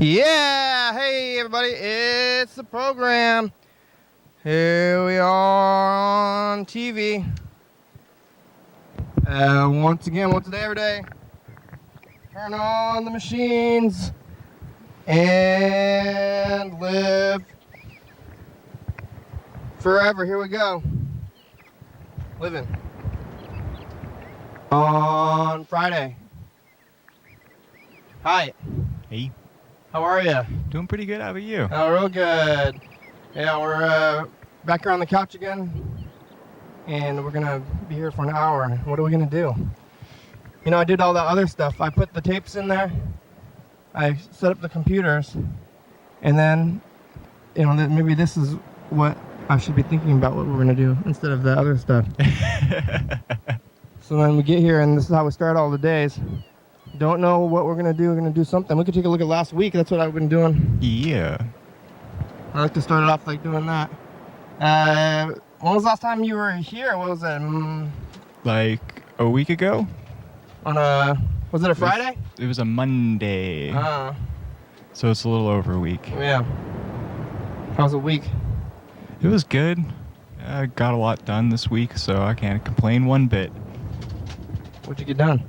Yeah, hey everybody, it's the program. Here we are on TV. Once a day, every day. Turn on the machines and live forever. Here we go. Living on Friday. Hi. Hey. How are you? Doing pretty good. How about you? Oh, real good. Yeah, we're back here on the couch again, and we're gonna be here for an hour. What are we gonna do? You know, I did all that other stuff. I put the tapes in there. I set up the computers, and then, you know, maybe this is what I should be thinking about what we're gonna do instead of the other stuff. So then we get here, and this is how we start all the days. Don't know what we're gonna do. We're gonna do something. We could take a look at last week. That's what I've been doing. Yeah. I like to start it off like doing that. When was the last time you were here? What was it? Like a week ago? Was it a Friday? It was a Monday. So it's a little over a week. Yeah. How was the week? It was good. I got a lot done this week, so I can't complain one bit. What'd you get done?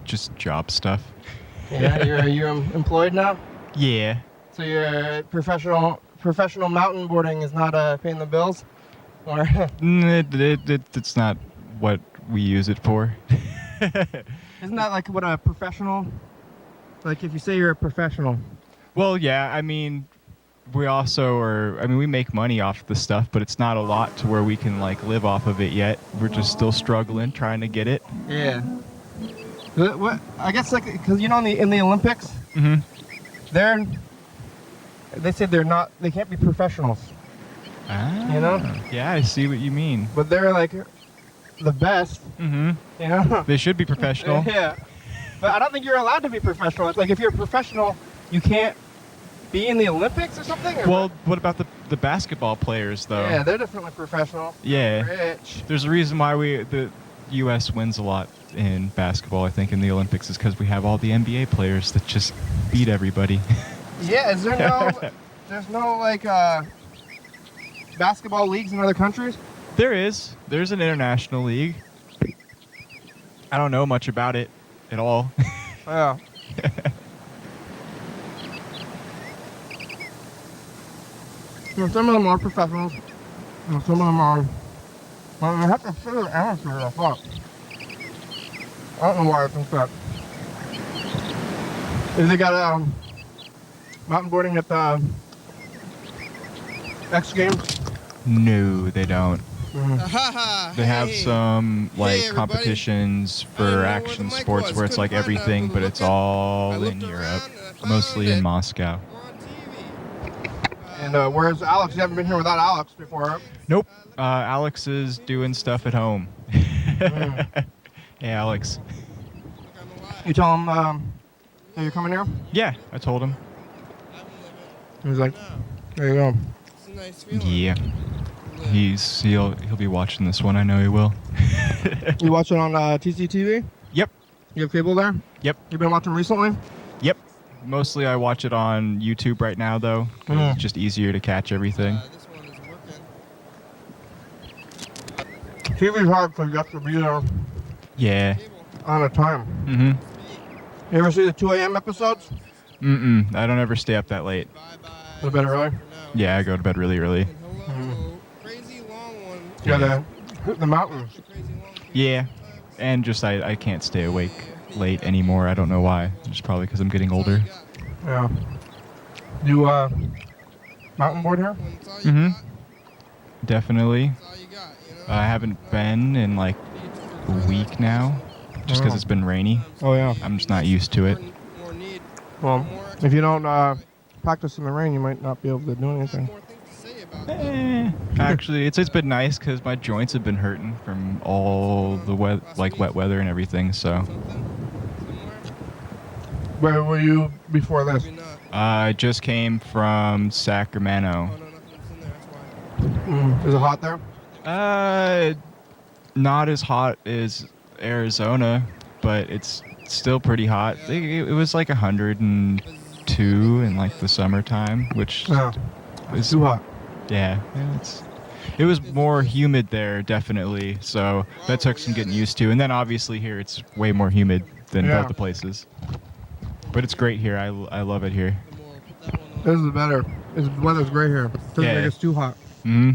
Just job stuff. Yeah, you're employed now? Yeah. So your professional mountain boarding is not paying the bills? Or It's not what we use it for. Isn't that like what a professional, like if you say you're a professional? Well, yeah, I mean, we also are, I mean, we make money off the stuff, but it's not a lot to where we can like live off of it yet. We're just still struggling, trying to get it. Yeah. What I guess like, cause you know in the Olympics, they say they can't be professionals. Ah, you know? Yeah, I see what you mean. But they're like the best. You know? They should be professional. Yeah. But I don't think you're allowed to be professional. It's like if you're a professional, you can't be in the Olympics or something? Or well, what about the basketball players, though? Yeah, they're definitely professional. Yeah. Rich. There's a reason why the U.S. wins a lot in basketball, I think, in the Olympics, is because we have all the NBA players that just beat everybody. Yeah, is there there's no, like, basketball leagues in other countries? There is. There's an international league. I don't know much about it at all. Yeah. You know, some of them are professionals, and some of them are, well, they have to fit an amateur, I thought. I don't know why I think that. If they got mountain boarding at the X Games? No, they don't. Mm-hmm. They have some like competitions for action sports where it's like everything, but it's all in Europe, mostly in Moscow. And where's Alex? You haven't been here without Alex before. Nope. Alex is doing stuff at home. Hey, Alex. You tell him that you're coming here? Yeah, I told him. He's like, there you go. Yeah. He'll be watching this one. I know he will. You watch it on TCTV? Yep. You have cable there? Yep. You've been watching recently? Yep. Mostly I watch it on YouTube right now, though. It's just easier to catch everything. This one is working. TV's hard because you have to be there Yeah. on a time. Mm-hmm. You ever see the 2 a.m. episodes? Mm-mm. I don't ever stay up that late. Go to bed early? Yeah, I go to bed really early. Crazy long one. Yeah, the mountains. Yeah. And just I can't stay awake late anymore. I don't know why. It's probably because I'm getting older. Yeah. You mountain board here? Mm-hmm. Definitely. I haven't been in like a week now, just because it's been rainy. Oh yeah. I'm just not used to it. Well, if you don't practice in the rain, you might not be able to do anything. Actually, it's been nice because my joints have been hurting from all the wet weather and everything. So. Where were you before this? I just came from Sacramento. Is it hot there? Not as hot as Arizona, but it's still pretty hot. It was like 100 and 72 in like the summertime, which No, is it's too hot. yeah, it was more humid there definitely, so that took some getting used to. And then obviously here it's way more humid than Yeah. both the places. But it's great here. I love it here. This is better. The weather's great here. It doesn't Yeah. make it too hot. Mm-hmm.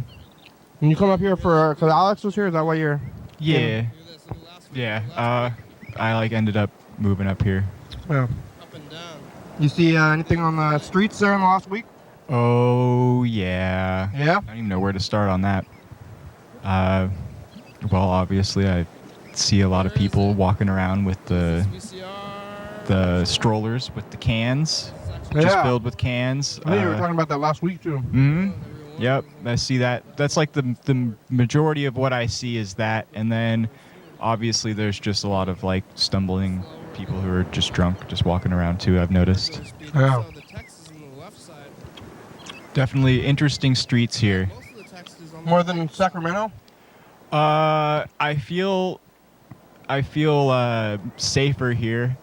And you come up here for, because Alex was here, is that why you're? Yeah. Yeah. I like ended up moving up here. Yeah. You see anything on the streets there in the last week? Oh yeah. Yeah? I don't even know where to start on that. Well, obviously I see a lot of people walking around with the strollers with the cans, just Yeah. filled with cans. I think you were talking about that last week too. Mm-hmm. Yep, I see that. That's like the majority of what I see is that, and then obviously there's just a lot of like stumbling people who are just drunk, just walking around too. I've noticed. Yeah. Definitely interesting streets here. More than Sacramento? I feel safer here.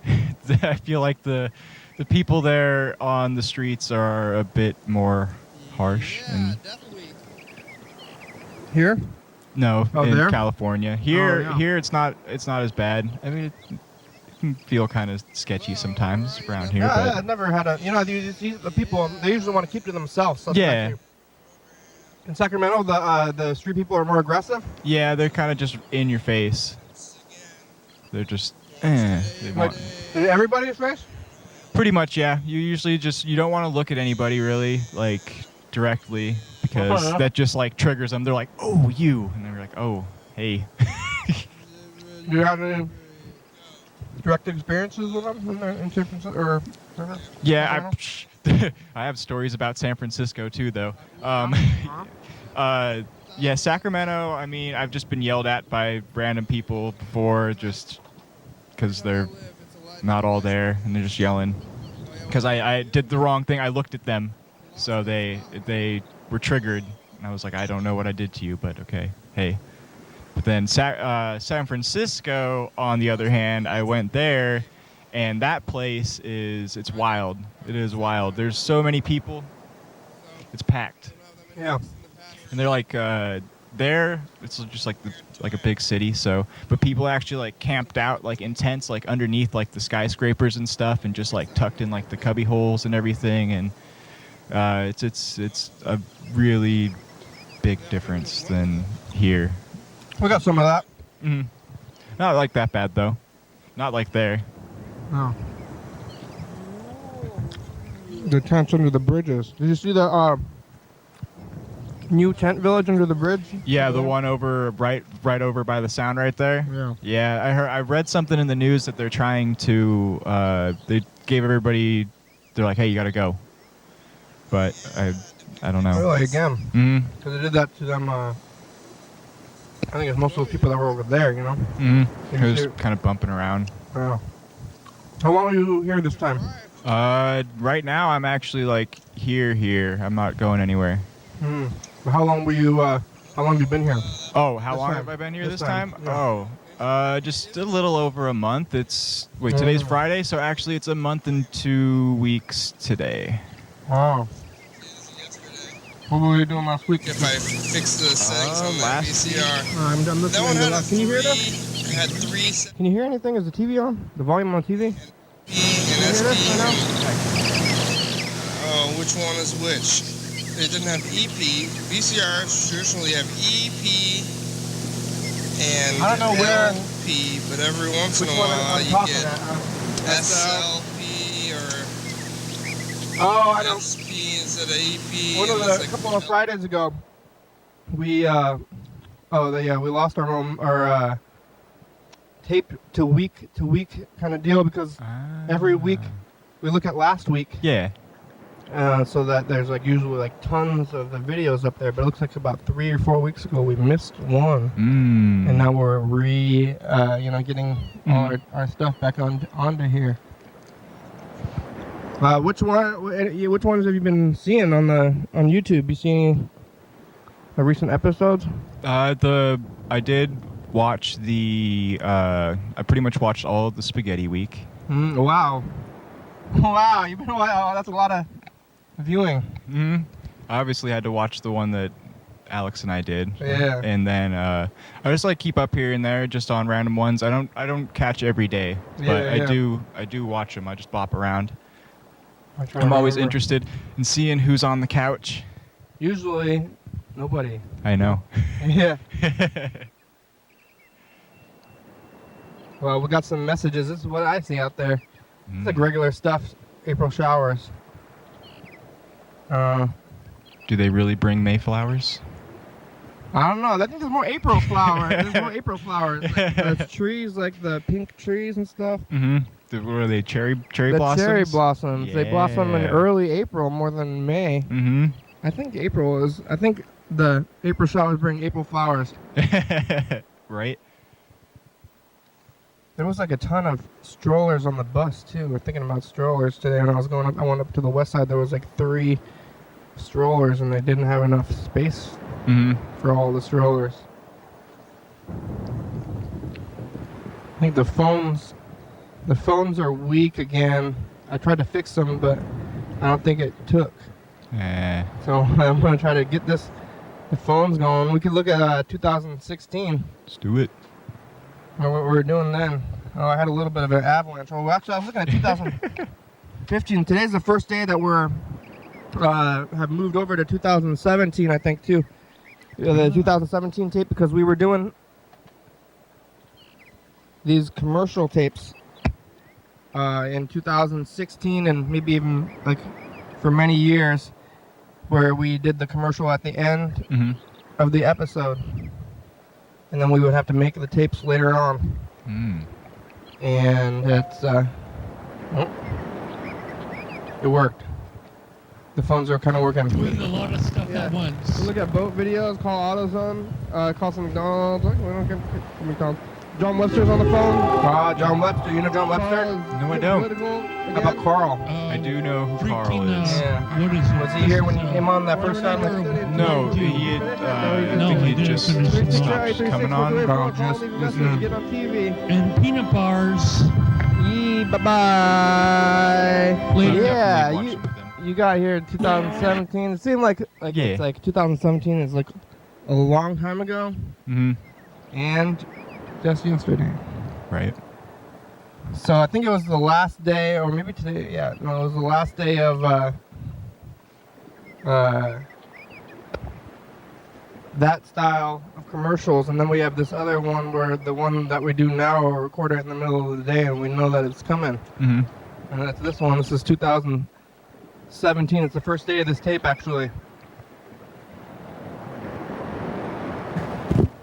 I feel like the people there on the streets are a bit more harsh. And Here? no, Oh, in there? California. Here, Oh, yeah. here it's not as bad. I mean, it can feel kind of sketchy sometimes around here. Yeah, But I've never had a, the people, they usually want to keep to themselves. So Yeah. In Sacramento, the street people are more aggressive. yeah, they're kind of just in your face. They're just, they Like, want. everybody's face? Pretty much, yeah. You usually you don't want to look at anybody really, like, directly, because yeah. that just, like, triggers them. They're like, oh, you. And they're like, oh, hey. Do you have any direct experiences with them in San Francisco? Or Yeah, I have stories about San Francisco, too, though. Yeah, Sacramento, I mean, I've just been yelled at by random people before, just because they're not all there, and they're just yelling. Because I did the wrong thing. I looked at them, so they were triggered. And I was like, I don't know what I did to you, but okay, hey. But then San Francisco, on the other hand, I went there, and that place it's wild. It is wild. There's so many people. It's packed. Yeah. And they're like, there, it's just like a big city. So, but people actually like camped out like in tents, like underneath like the skyscrapers and stuff, and just like tucked in like the cubby holes and everything. And it's a really big difference than here. We got some of that. Mm-hmm. Not like that bad though. Not like there. No. The tents under the bridges. Did you see the new tent village under the bridge? Yeah, the one over right over by the sound right there. Yeah. Yeah, I read something in the news that they're trying to. They gave everybody. They're like, hey, you got to go. But I don't know. Really, again. Mm-hmm. Because they did that to them. I think it's most of the people that were over there, you know? Mm-hmm. It was kind of bumping around. Yeah. How long were you here this time? Right now I'm actually like here. I'm not going anywhere. Hmm. How long were you? How long have you been here? Oh, how This long time. have I been here This this time, time? yeah. Oh, just a little over a month. Today's Friday, so actually it's a month and 2 weeks today. Wow. What were you doing last week? If I fix the settings on the last VCR. I'm That listening one to had that. Can you hear that? it had three SP Can you hear anything? Is the TV on? The volume on the TV? and Can you hear this right now? Oh, which one is which? It didn't have EP. VCRs traditionally have EP and I don't know where- LP, but every once in Which a one while I'm you talking get at? SLP or Oh, I don't. SP instead of EP. One of and it's a like- couple of Fridays ago, we we lost our tape to week kind of deal because every week we look at last week, Yeah. so that there's like usually like tons of the videos up there. But it looks like about 3 or 4 weeks ago we missed one, and now we're getting all our stuff back onto here. Which ones have you been seeing on YouTube? You seen the recent episodes? I did watch I pretty much watched all of the Spaghetti Week. Wow. Wow, you've been oh, that's a lot of viewing. Hmm. I obviously had to watch the one that Alex and I did. Yeah. And then I just like keep up here and there just on random ones. I don't catch every day, but Yeah. I do watch them. I just bop around. I I'm always remember. interested in seeing who's on the couch. Usually, nobody. I know. Yeah. Well, we got some messages. This is what I see out there. It's like regular stuff. April showers. Do they really bring Mayflowers? I don't know. I think there's more April flowers. There's more April flowers. Like the trees, like the pink trees and stuff. Mm-hmm. What are they? Cherry The blossoms? cherry blossoms. They blossom in Yeah. early April more than May. Mm-hmm. I think the April showers bring April flowers. Right? There was like a ton of strollers on the bus too. We're thinking about strollers today. When I was going up, I went up to the west side. There was like 3 strollers, and they didn't have enough space Mm-hmm. for all the strollers. I think the phones are weak again. I tried to fix them, but I don't think it took. So I'm gonna try to get the phones going. We could look at 2016. Let's do it. Or what we were doing then. Oh, I had a little bit of an avalanche. Well, actually, I was looking at 2015. Today's the first day that we're have moved over to 2017, I think, too. The 2017 tape, because we were doing these commercial tapes in 2016 and maybe even like for many years, where we did the commercial at the end Mm-hmm. of the episode. And then we would have to make the tapes later on. And it worked. The phones are kind of working. Doing a lot of stuff at once. We look at boat videos, call AutoZone, call some McDonald's. We don't get McDonald's. John Webster's on the phone. John Webster. You know John Webster? No, I don't. How about Carl? I do know who Carl freaking, is. Yeah. What is it? Was he here when you came on that first time? No, he had, I No, think he he didn't just finish it. stopped coming on. Just get on TV. And peanut bars. Bye-bye. Later. Yeah, Definitely watched with him. you got here in 2017. It seemed like Yeah. it's like 2017 is like a long time ago, Mm-hmm. and just yesterday. Right. So I think it was the last day, or maybe today. Yeah, no, it was the last day of that style of commercials, and then we have this other one where the one that we do now will record it in the middle of the day, and we know that it's coming. Mm-hmm. And that's this one. This is 2017. It's the first day of this tape, actually.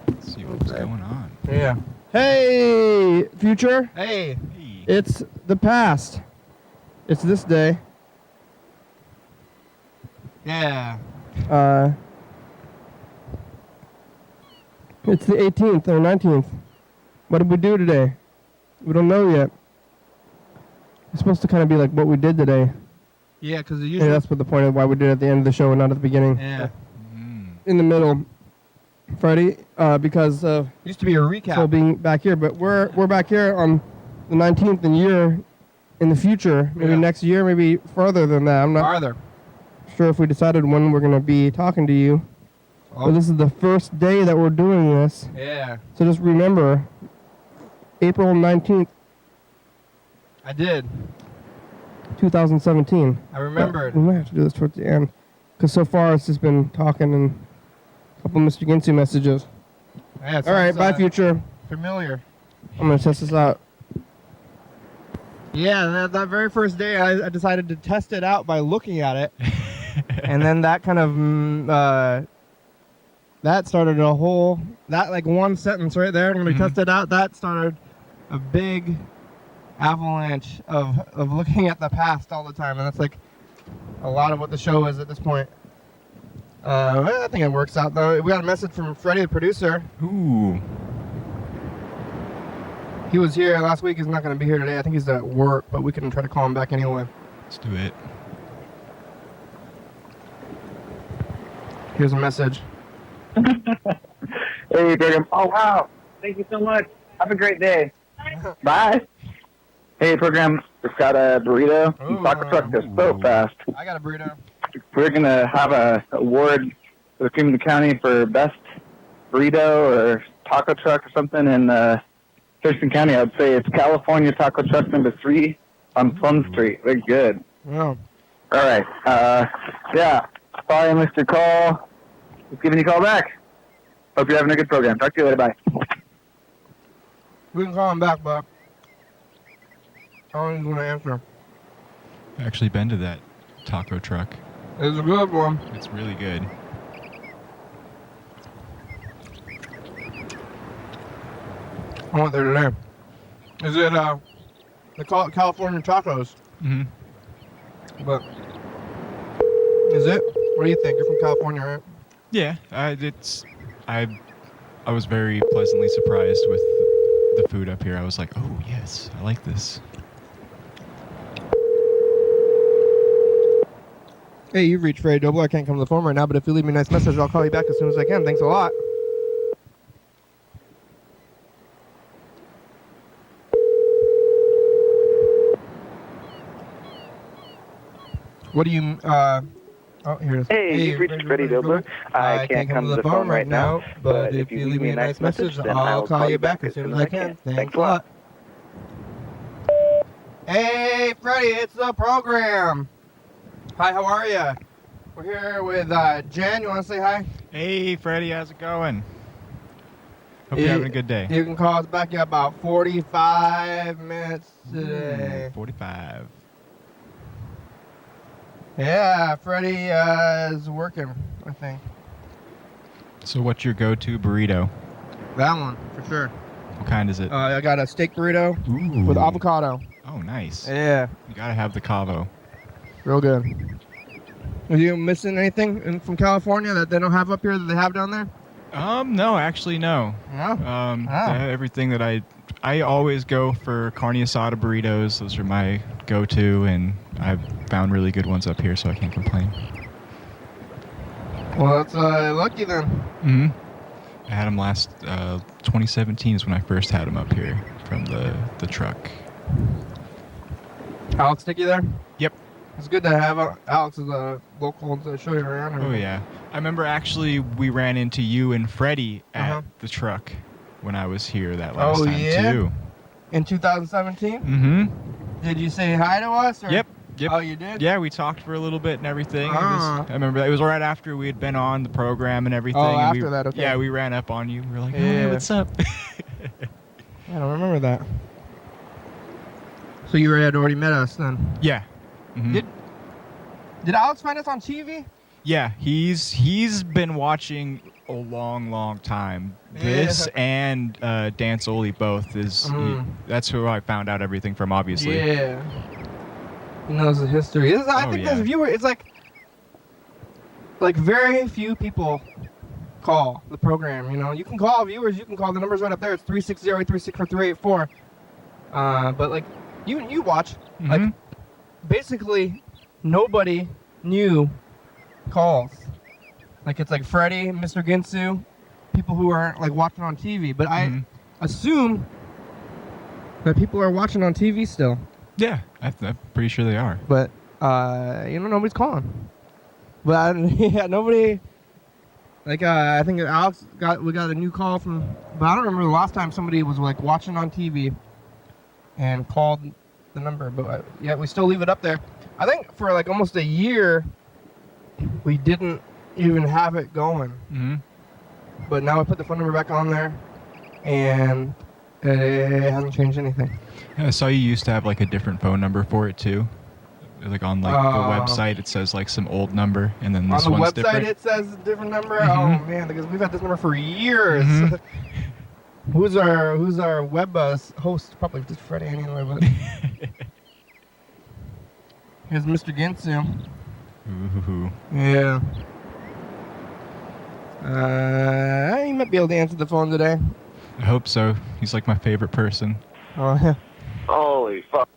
Let's see what's going on. Yeah. Hey, future. Hey. Hey. It's the past. It's this day. Yeah. It's the 18th or 19th. What did we do today? We don't know yet. It's supposed to kind of be like what we did today. Yeah, because usually that's what the point of why we did it at the end of the show and not at the beginning. Yeah. In the middle, Friday, because used to be a recap. So being back here, but we're back here on the 19th and year in the future. Maybe next year, maybe farther than that. I'm not sure if we decided when we're gonna be talking to you. But this is the first day that we're doing this. Yeah. So just remember, April 19th. I did. 2017. I remembered. We might have to do this towards the end, because so far it's just been talking and a couple Mr. Ginsu messages. Yeah, all right, bye, future. Familiar. I'm gonna test this out. Yeah, that very first day, I decided to test it out by looking at it, and then that kind of that started a whole like one sentence right there. When we tested out, that started a big avalanche of looking at the past all the time, and that's like a lot of what the show is at this point. I think it works out though. We got a message from Freddie, the producer. Ooh. He was here last week. He's not going to be here today. I think he's at work, but we can try to call him back anyway. Let's do it. Here's a message. Hey, Graham. Oh, wow. Thank you so much. Have a great day. Bye. Hey, program, just got a burrito and taco truck that's so fast. I got a burrito. We're going to have a award for the cream of the county for best burrito or taco truck or something in Thurston County. I would say it's California Taco Truck number 3 on Plum Street. They're good. Yeah. All right. Yeah. Sorry I missed your call. Just giving you a call back. Hope you're having a good program. Talk to you later. Bye. We can call him back, but I don't even want to answer. I've actually been to that taco truck. It's a good one. It's really good. I went there today. Is it, they call it California Tacos, Mm-hmm. but is it? What do you think? You're from California, right? Yeah, I was very pleasantly surprised with the food up here. I was like, oh yes, I like this. Hey, you've reached Freddie Doble. I can't come to the phone right now, but if you leave me a nice message, I'll call you back as soon as I can. Thanks a lot. What do you, oh, here it is. Hey, you've reached Freddie Dobler. I can't come to the phone right now, but if you leave me a nice message, then I'll call you back as soon as I can. Thanks a lot. Hey, Freddie, it's the program. Hi, how are you? We're here with Jen. You want to say hi? Hey, Freddie, how's it going? Hope you're having a good day. You can call us back in about 45 minutes today. 45. Yeah, Freddie is working, I think. So what's your go-to burrito? That one, for sure. What kind is it? I got a steak burrito Ooh. with avocado. Oh, nice. Yeah, You gotta have the cavo. real good. Are you missing anything from California that they don't have up here that they have down there? No, actually, no. No? Everything that I always go for carne asada burritos. Those are my go-to, and I've found really good ones up here, so I can't complain. Well, that's lucky then. Mm-hmm. I had them last 2017 is when I first had them up here from the truck. Alex take you there? Yep. It's good to have Alex as a local to show you around. Oh yeah. I remember actually we ran into you and Freddie at Uh-huh. the truck when I was here that last time yeah? too. In 2017? Mm-hmm. Did you say hi to us? Or? Yep. Oh, you did? Yeah, we talked for a little bit and everything. Ah. I remember that. It was right after we had been on the program and everything. Oh, and after we, that, okay. Yeah, we ran up on you. We were like, Yeah. hey, what's up? I don't remember that. So you had already met us then? Yeah. Mhm. Did Alex find us on TV? Yeah, he's been watching a long time. This and Dance Oli both that's who I found out everything from, obviously. Yeah. He knows the history. I think yeah. this viewer, it's like very few people call the program, you know. You can call viewers, you can call the numbers right up there. It's 360-836-4384. But like you watch, like Mhm. basically nobody new calls. Like it's like Freddie, Mr. Ginsu, people who are like watching on TV. But I Mhm. assume that people are watching on TV still. Yeah, I'm pretty sure they are. But nobody's calling. But yeah, nobody. Like I think Alex we got a new call from, but I don't remember the last time somebody was like watching on TV and called the number. But yeah, we still leave it up there. I think for like almost a year we didn't even have it going. Mm-hmm. But now I put the phone number back on there, and it hasn't changed anything. I saw you used to have like a different phone number for it too. Like on like the website, it says like some old number, and then this on the one's website different. it says a different number. Mhm. Oh man, because we've had this number for years. Mhm. Who's our web host? Probably just Freddie anyway. But here's Mr. Ginsu. Ooh. Yeah. He might be able to answer the phone today. I hope so. He's like my favorite person. Oh yeah. Holy fuck.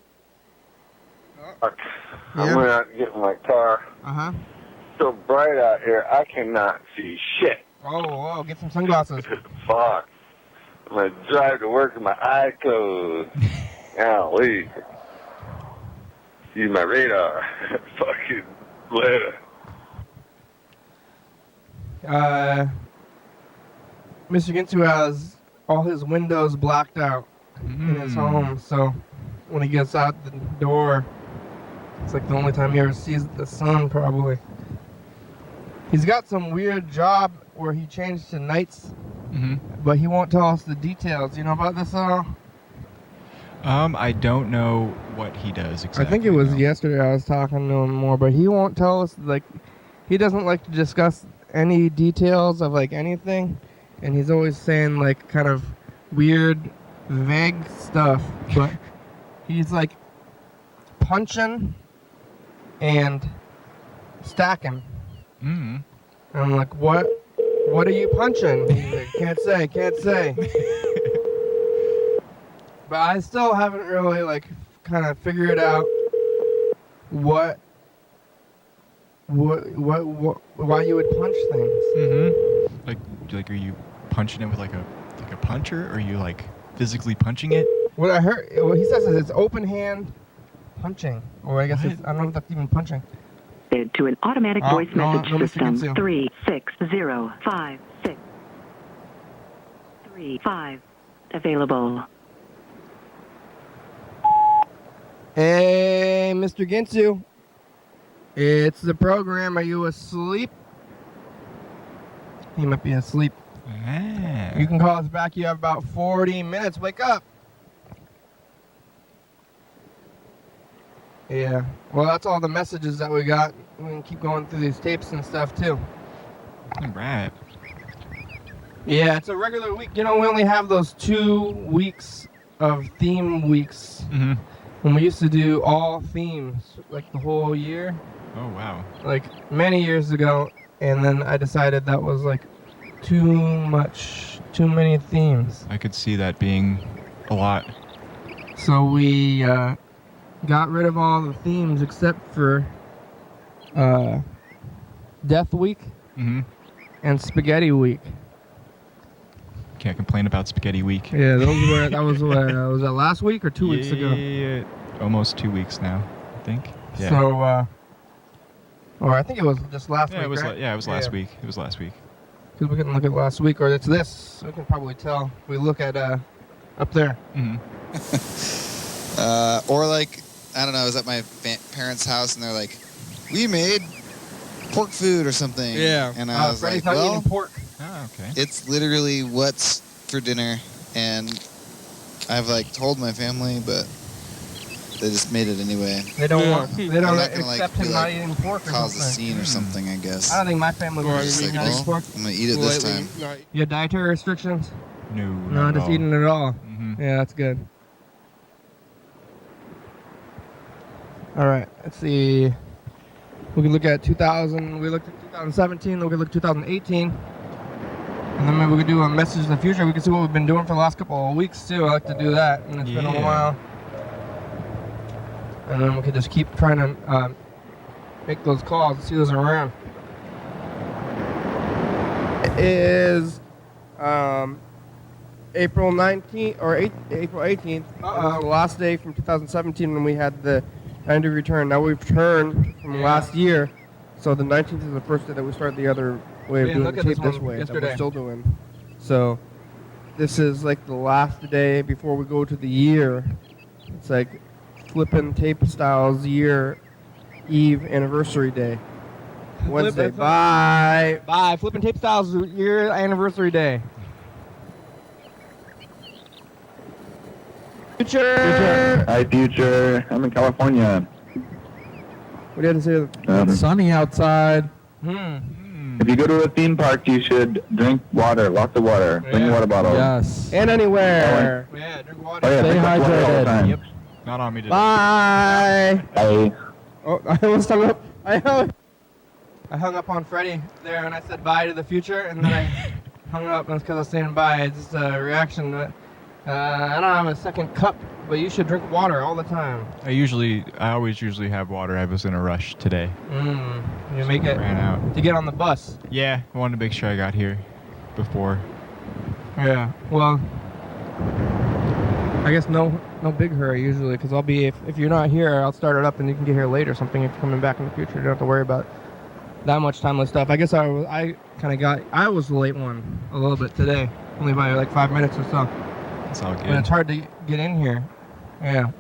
I'm Yeah. going out and get in my car. Uh-huh. So bright out here, I cannot see shit. Oh, get some sunglasses. Fuck. I'm going to drive to work with my eyes closed. Golly. Use my radar. Fucking later. Mr. Ginsu has all his windows blacked out in his home, so when he gets out the door, it's like the only time he ever sees the sun, probably. He's got some weird job where he changed to nights, but he won't tell us the details. You know about this at all? I don't know what he does exactly. I think it was no. yesterday I was talking to him more, but he won't tell us, like, he doesn't like to discuss any details of, like, anything, and he's always saying, like, kind of weird, vague stuff, but he's, like, punching and stacking. Mm-hmm. And I'm like, what are you punching? He's like, can't say. But I still haven't really, like, kind of figured out why you would punch things. Mm-hmm. Like, are you punching it with like a puncher, or are you like physically punching it? What I heard, what he says is it's open hand punching, or I guess it's, I don't know if that's even punching. To an automatic voice message no, system. Mr. Ginsu. 3605635 available. Hey, Mr. Ginsu. It's the program. Are you asleep? He might be asleep. Ah. You can call us back. You have about 40 minutes. Wake up. Yeah. Well, that's all the messages that we got. We can keep going through these tapes and stuff, too. All right. Yeah, it's a regular week. You know, we only have those 2 weeks of theme weeks. Mm-hmm. When we used to do all themes, like the whole year. Oh, wow. Like many years ago, and then I decided that was like too many themes. I could see that being a lot. So we got rid of all the themes except for Death Week Mm-hmm. and Spaghetti Week. Can't complain about Spaghetti Week. Yeah, that was was that last week or 2 weeks ago? Yeah, almost 2 weeks now, I think. Yeah. So, or I think it was just last yeah, week, it was. right? It was last week. It was last week. Because we can look at last week, or it's this. We can probably tell. We look at up there. Mm-hmm. Or like, I don't know, I was at my parents' house and they're like, we made pork food or something. Yeah. And I was Freddy's like, not well, eating pork. Oh, okay. it's literally what's for dinner. And I've like told my family, but they just made it anyway. They don't want. They don't I'm not gonna, like, accept be him like, not eating pork or Cause a something. scene or something, I guess. I don't think my family would Just eat like, not eating well, pork. I'm gonna eat it this time. You have dietary restrictions? No. No, not at just all. eating it all. Mm-hmm. Yeah, that's good. All right, let's see. We can look at 2000. We looked at 2017. We can look at 2018. And then maybe we could do a message in the future. We can see what we've been doing for the last couple of weeks too. I like to do that, and it's been a Yeah. while. And then we could just keep trying to make those calls and see who's around. It is April 19th or April 18th. The last day from 2017 when we had the end of return. Now we've returned from last year, so the 19th is the first day that we started the other way of doing the tape this way that we're still doing. So this is like the last day before we go to the year. It's like flipping tape styles year eve anniversary day. Wednesday. Bye. Bye. Flipping tape styles year anniversary day. Future. Hi, future. I'm in California. What do you have to say? It's sunny outside. If you go to a theme park, you should drink water, lots of water. Bring a water bottle. Yes. And anywhere. Yeah, drink water. Oh, yeah, Stay drink lots of water all the hydrated. time. Yep. Not on me today. Bye. Bye. Oh, I almost hung up. I hung up on Freddie there, and I said bye to the future, and then I hung up. That's because I was saying bye. It's just a reaction. That, I don't have a second cup, but you should drink water all the time. I always usually have water. I was in a rush today. You make it Ran out. to get on the bus. Yeah, I wanted to make sure I got here before. Yeah. Well, I guess no big hurry usually, because I'll be if you're not here, I'll start it up and you can get here late or something. If you're coming back in the future, you don't have to worry about that much timeless stuff. I guess I was the late one a little bit today, only by like 5 minutes or so. It's all good. And it's hard to get in here. Yeah.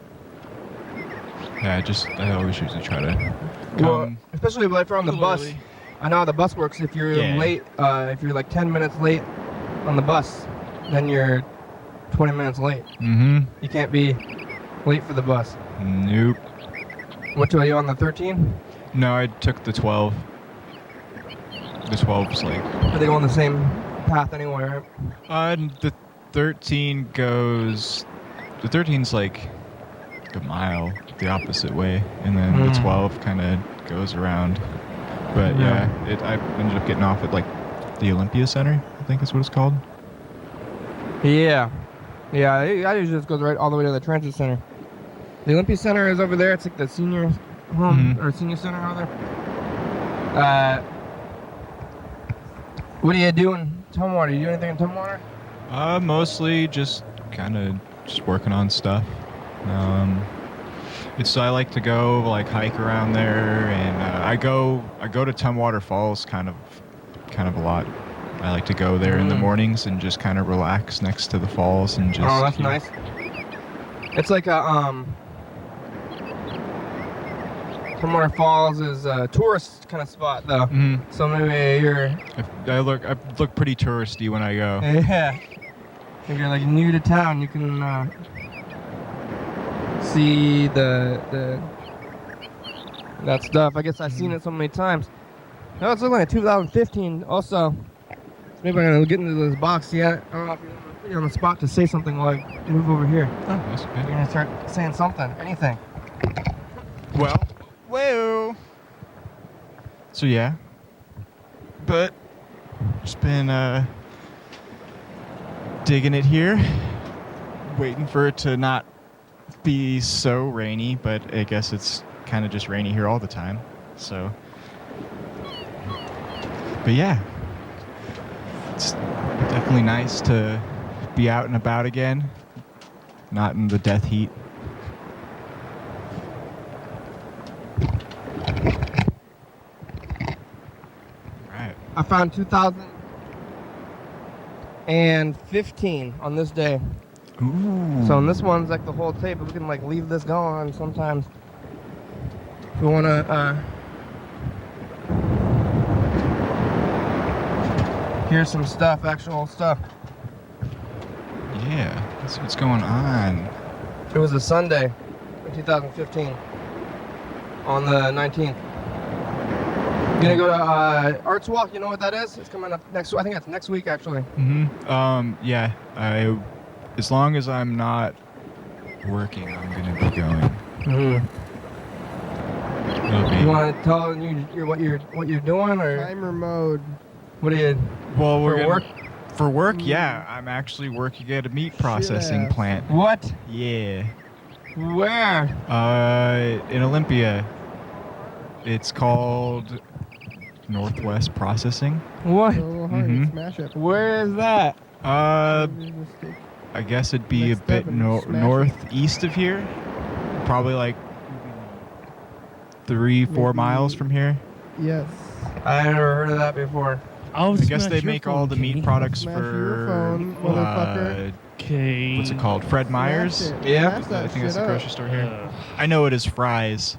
Yeah, I always usually try to Well, come especially if you're on the a little bus. early. I know how the bus works. If you're Yeah. late, if you're like 10 minutes late on the bus, then you're 20 minutes late. Mm-hmm. You can't be late for the bus. Nope. What are you on, the 13? No, I took the 12. The 12's like... Are they go on the same path anyway, right? The 13 goes... The 13's like a mile the opposite way, and then the 12 kind of goes around. But yeah, I ended up getting off at like the Olympia Center, I think is what it's called. Yeah. Yeah, I usually just goes right all the way to the transit center. The Olympia Center is over there. It's like the senior home or senior center over there. What are you doing in Tumwater? You do anything in Tumwater? Mostly just kind of just working on stuff. I like to go like hike around there, and I go to Tumwater Falls kind of a lot. I like to go there in the mornings and just kind of relax next to the falls and just. Oh, that's nice. It's like a Tumwater Falls is a tourist kind of spot though. So maybe you're. I look pretty touristy when I go. Yeah. If you're like new to town, you can see that stuff. I guess I've seen it so many times. No, it's looking like 2015 also. Maybe I'm gonna get into this box yet. I don't know if you're pretty on the spot to say something while I move over here. Oh, that's okay. You're gonna start saying something, anything. Well. So yeah. But just been digging it here. Waiting for it to not be so rainy, but I guess it's kind of just rainy here all the time. So. But yeah. It's definitely nice to be out and about again, not in the death heat. Right. I found 2015 on this day. Ooh. So, and this one's like the whole tape, but we can like leave this going sometimes. If we wanna hear some stuff, actual stuff. Yeah, that's what's going on. It was a Sunday in 2015 on the 19th. Gonna go to Arts Walk. You know what that is? It's coming up next. I think that's next week actually. Yeah. As long as I'm not working, I'm gonna be going. It'll be. You want to tell what you're doing or Timer mode. what are you? Well, we're for gonna, work? For work, yeah. I'm actually working at a meat processing plant. What? Yeah. Where? In Olympia. It's called Northwest Processing. What? Smash it. Where is that? I guess it'd be Next a bit step and smash it. northeast of here. Probably like 3-4 miles from here. Yes. I never heard of that before. Oh, I guess smash they your make phone, all the Kenny. meat products Smash your for phone, motherfucker. Okay. what's it called? Fred Meyer's. Smash it. Yeah. Smash that I think that's shit the up. grocery store here. I know it is Fry's.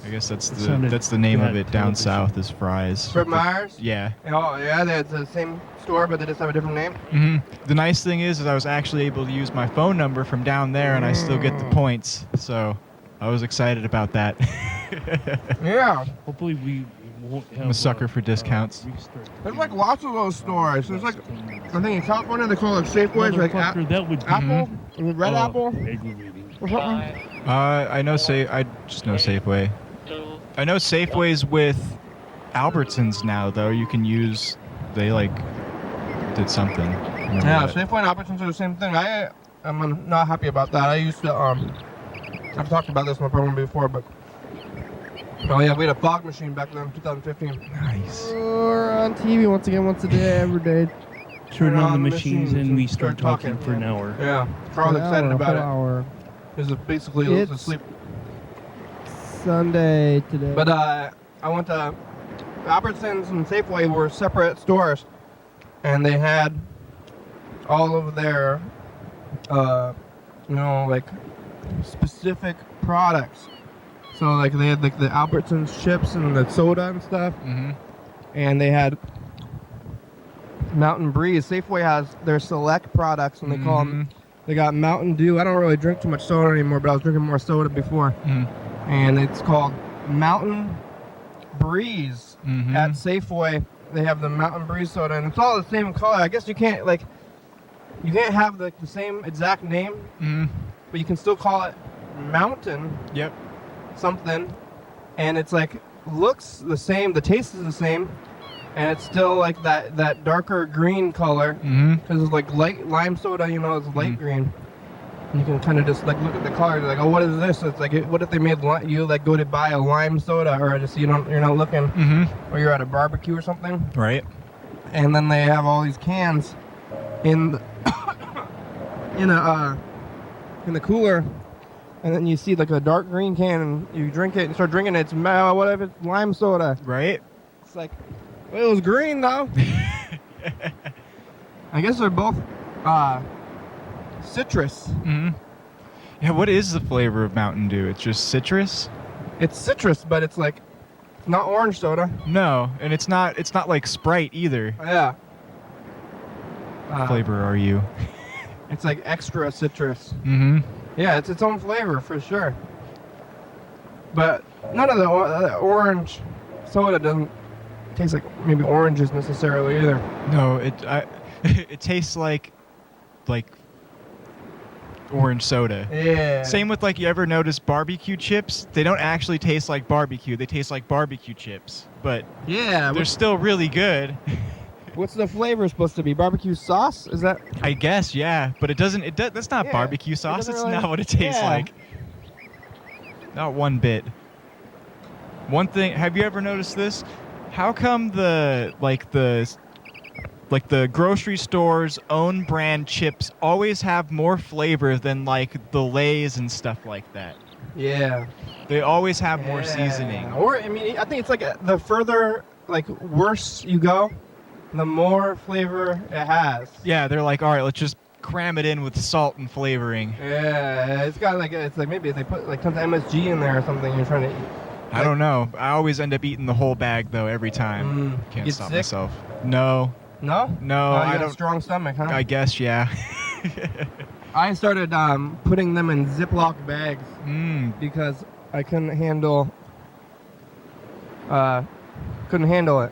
I guess that's sounded the name of bad it down television. south is Fry's. Fred Meyer's? Yeah. Oh yeah, it's the same store, but they just have a different name. The nice thing is I was actually able to use my phone number from down there, and I still get the points. So I was excited about that. Yeah. Hopefully we won't have. I'm a sucker for discounts. restart. There's like lots of those stores. There's like, I think in California they call it Safeways, like Motherfucker, that would be Apple, Red Apple, aggravating. or something. I just know Safeway. I know Safeways with Albertsons now though. You can use. They like did something. Remember Yeah, that? Safeway and Albertsons are the same thing. I'm not happy about that. I used to I've talked about this in my program before, but oh yeah, we had a fog machine back then, 2015. Nice. Or on TV once a day, every day. turn on the machines and we start talking for an hour. Yeah, Carl's excited about it. Hour. This is basically It's asleep. Sunday today. But I went to Albertsons and Safeway were separate stores, and they had all of their, like specific products. So like they had like the Albertsons chips and the soda and stuff, and they had Mountain Breeze. Safeway has their select products, and they call them. They got Mountain Dew. I don't really drink too much soda anymore, but I was drinking more soda before. And it's called Mountain Breeze at Safeway. They have the Mountain Breeze soda, and it's all the same color. I guess you can't have the same exact name, but you can still call it Mountain. Yep. Something, and it's like looks the same. The taste is the same, and it's still like that darker green color because it's like light lime soda. It's light green. And you can kind of just like look at the color, like, oh, what is this? It's like, what if they made you like go to buy a lime soda, or just you're not looking, or you're at a barbecue or something, right? And then they have all these cans in the in the cooler, and then you see like a dark green can, and you drink it and start drinking it. It's what if it's lime soda, right? It's like, well, it was green though. I guess they're both citrus. Yeah, what is the flavor of Mountain Dew? It's just citrus? It's citrus, but it's like not orange soda. No, and it's not like Sprite either. Yeah. What flavor are you? It's like extra citrus. Yeah, it's its own flavor for sure. But none of the orange soda doesn't taste like maybe oranges necessarily either. No, it tastes like orange soda. Yeah. Same with you ever notice barbecue chips? They don't actually taste like barbecue. They taste like barbecue chips, but yeah, they're still really good. What's the flavor supposed to be? Barbecue sauce? Is that? I guess, yeah, but it doesn't. That's not barbecue sauce. It's not what it tastes like. Not one bit. One thing. Have you ever noticed this? How come the grocery store's own brand chips always have more flavor than the Lay's and stuff like that? Yeah. They always have more seasoning. Or I think it's the further worse you go, the more flavor it has. Yeah, they're like, all right, let's just cram it in with salt and flavoring. Yeah, it's got maybe they put tons of MSG in there or something. You're trying to eat. I don't know. I always end up eating the whole bag though every time. Can't stop myself. No. No? No, I I got don't. a strong stomach, huh? I guess, yeah. I started putting them in Ziploc bags because I couldn't handle it.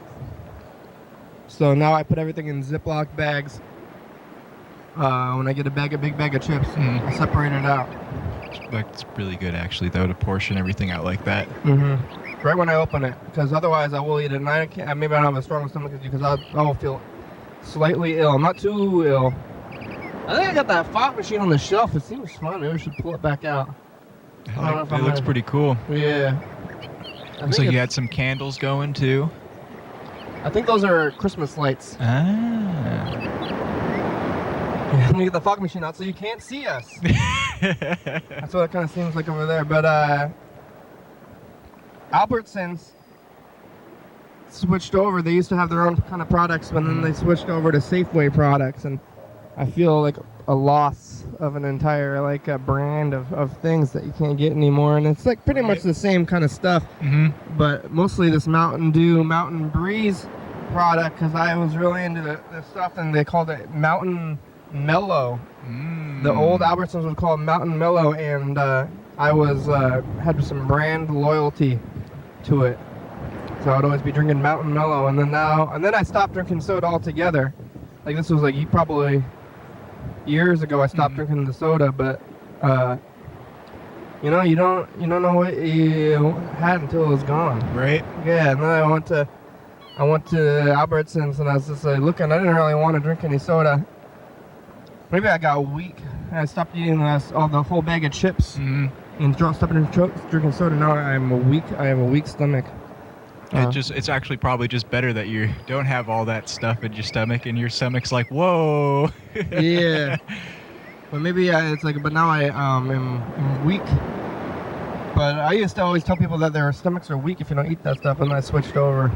So now I put everything in Ziploc bags. When I get a big bag of chips, I separate it out. That's really good, actually, though, to portion everything out like that. Right when I open it, because otherwise I will eat it, and maybe I don't have a strong stomach because I will feel slightly ill. I'm not too ill. I think I got that fog machine on the shelf. It seems fun. Maybe we should pull it back out. It looks pretty cool. Yeah. Looks like you had some candles going, too. I think those are Christmas lights. Let me get the fog machine out so you can't see us. That's what it kind of seems like over there. But Albertsons switched over. They used to have their own kind of products, but then they switched over to Safeway products, and I feel like a loss of an entire brand of things that you can't get anymore. And it's pretty much the same kind of stuff, but mostly this Mountain Dew, Mountain Breeze product, because I was really into the stuff, and they called it Mountain Mellow. The old Albertsons would call it Mountain Mellow, and I was had some brand loyalty to it, so I would always be drinking Mountain Mellow. And then I stopped drinking soda altogether. This was probably years ago I stopped drinking the soda, but you don't know what you had until it was gone. Right. Yeah. And then I went to Albertsons, and I was just looking. I didn't really want to drink any soda. Maybe I got weak. I stopped eating the whole bag of chips and stopped drinking soda. Now I have a weak stomach. It's actually probably just better that you don't have all that stuff in your stomach, and your stomach's like, whoa. Yeah. But maybe it's like, but now I'm weak. But I used to always tell people that their stomachs are weak if you don't eat that stuff, and then I switched over.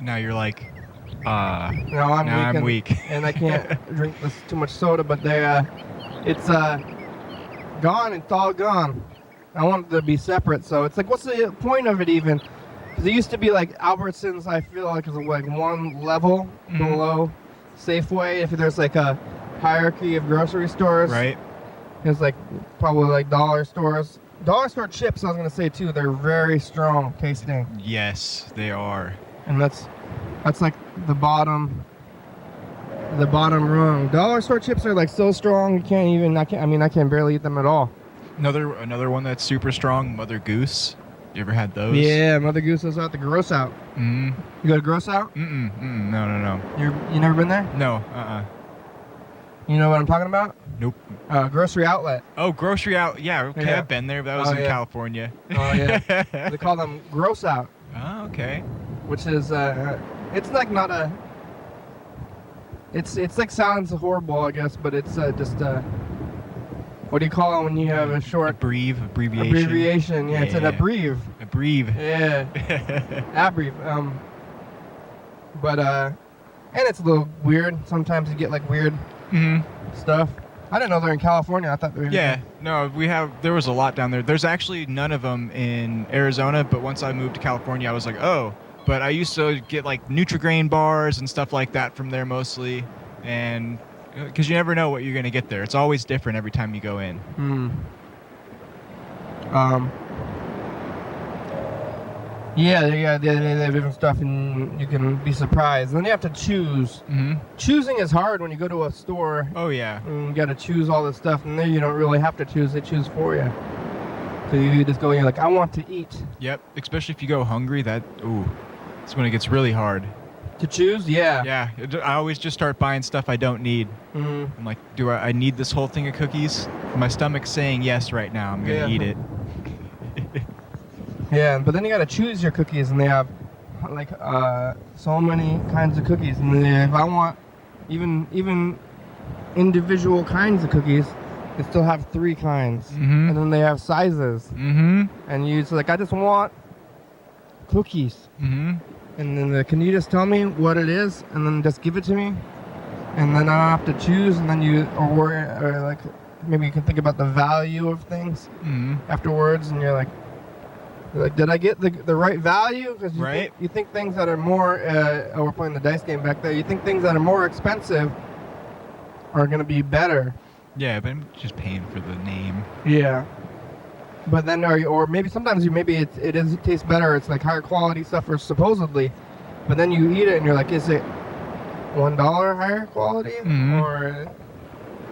Now you're like, Now I'm weak. And I can't drink too much soda, but it's gone. It's all gone. I want it to be separate, so it's like, what's the point of it even? Because it used to be like Albertsons, I feel like, is like one level below Safeway. If there's like a hierarchy of grocery stores. Right. It's like probably like dollar stores. Dollar store chips, I was going to say too, they're very strong tasting. Yes, they are. And that's like the bottom rung. Dollar store chips are like so strong you can't even, I can barely eat them at all. Another one that's super strong, Mother Goose. You ever had those? Yeah, Mother Goose is out the Gross Out. Mm. You go to Gross Out? No. You never been there? No, You know what I'm talking about? Nope. Grocery Outlet. Oh, Grocery Out. Yeah, okay, Yeah. I've been there. That was in California. Oh, yeah. They call them Gross Out. Oh, okay. Which is, it's like not a... It's like sounds horrible, I guess, but it's just, what do you call it when you have a short... Abbreviation. Abbreviation, yeah, it's an abreve. Abreve. Yeah. Abreve. But, and it's a little weird. Sometimes you get like weird stuff. I didn't know they're in California. I thought they were in there was a lot down there. There's actually none of them in Arizona, but once I moved to California, I was like, oh. But I used to get like Nutri-Grain bars and stuff like that from there mostly. And because you never know what you're going to get there. It's always different every time you go in. Yeah, they have different stuff, and you can be surprised. And then you have to choose. Choosing is hard when you go to a store. Oh, yeah. And you got to choose all this stuff, and then you don't really have to choose. They choose for you. So you just go, you're like, I want to eat. Yep, especially if you go hungry, that's when it gets really hard. To choose? Yeah. Yeah, I always just start buying stuff I don't need. I'm like, do I need this whole thing of cookies? My stomach's saying yes right now. I'm going to eat it. Yeah, but then you gotta choose your cookies, and they have like so many kinds of cookies. And if I want even individual kinds of cookies, they still have 3 kinds, and then they have sizes. And it's like, I just want cookies. And then can you just tell me what it is, and then just give it to me, and then I don't have to choose, and then or like maybe you can think about the value of things afterwards, and you're like, did I get the right value? Because you think things that are more, we're playing the dice game back there, you think things that are more expensive are going to be better. Yeah, but I'm just paying for the name. Yeah. But then, or maybe sometimes it tastes better, it's like higher quality stuff, or supposedly, but then you eat it and you're like, is it $1 higher quality? Or,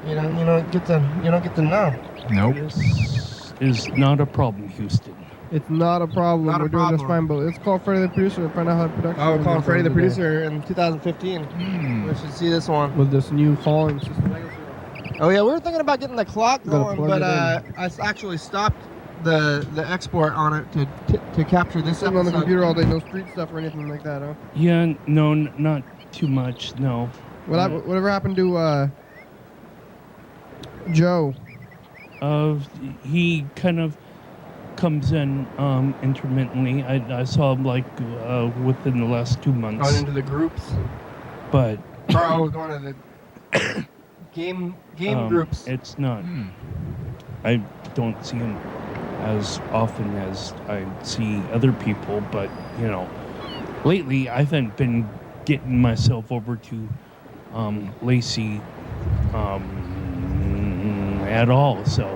you don't get to know. Nope. This is not a problem, Houston. It's not a problem. Not a We're doing this fine, but let's call Freddie the producer and find out how the production. Oh, we're calling is Freddie the today. producer in 2015. We should see this one. With this new falling system. Oh yeah, we were thinking about getting the clock Gotta going, plug but it I actually stopped the export on it to capture this Sitting on the episode. computer all day, no street stuff or anything like that, huh? Yeah, no, not too much, no. Whatever happened to Joe? He kind of comes in intermittently. I saw him like within the last 2 months. Going into the groups. But Carl was going to the game groups. It's not. I don't see him as often as I see other people, but lately I haven't been getting myself over to Lacey at all. So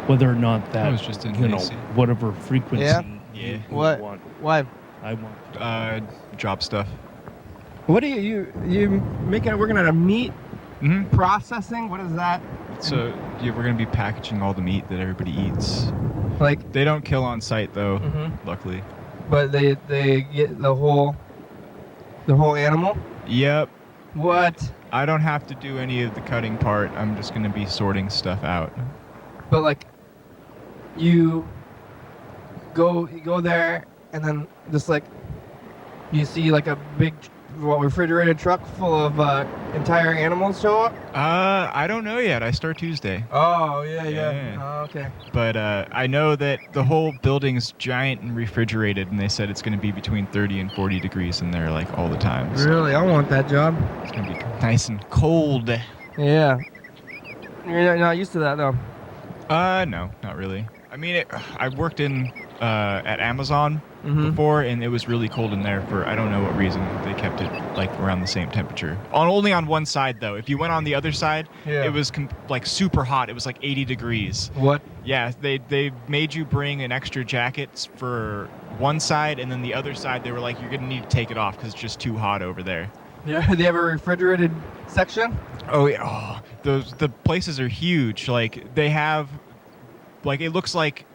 whether or not that was just in Lacey. whatever frequency Yeah. you What? want, Why? I want. Job stuff. What do you working at a meat processing? What is that? So we're gonna be packaging all the meat that everybody eats. Like, They don't kill on site though, luckily. but they get the whole animal. Yep. What? I don't have to do any of the cutting part. I'm just gonna be sorting stuff out. But like, you go there and then just like you see like a big refrigerated truck full of entire animals show up? I don't know yet. I start Tuesday. Oh, yeah. Yeah. Oh, okay. But I know that the whole building's giant and refrigerated, and they said it's going to be between 30 and 40 degrees in there like all the time. So Really? I want that job. it's going to be nice and cold. Yeah. You're not used to that, though. No, not really. I mean, I worked in at Amazon before, and it was really cold in there for I don't know what reason. They kept it like around the same temperature. Only on one side though. If you went on the other side, it was like super hot. It was like 80 degrees. What? Yeah, they made you bring an extra jacket for one side, and then the other side they were like, you're gonna need to take it off because it's just too hot over there. Yeah, they have a refrigerated section? Oh yeah. Oh, the places are huge. Like they have, like it looks like